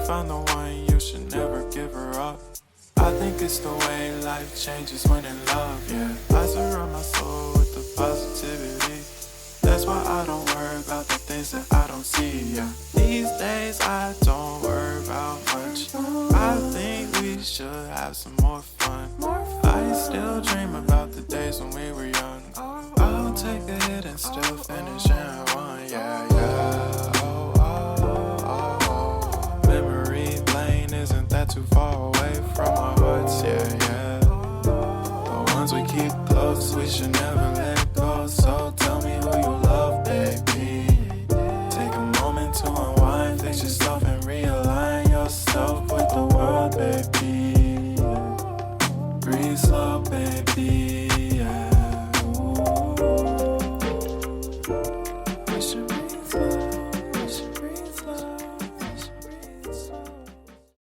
found the one, you should never give her up. I think it's the way life changes when in love, yeah. I surround my soul with the positivity. That's why I don't worry about the things that I don't see, yeah. These days I don't worry about much. I think we should have some more fun. I still dream about the days when we were young. I'll take a hit and still finish in one, yeah, yeah. Oh, oh, oh, oh. Memory lane isn't that too far away from our hearts, yeah, yeah. The ones we keep close, we should never let go. So tell me who you love, baby. Take a moment to unwind, fix yourself and realign yourself with the world, baby. Breathe slow, baby.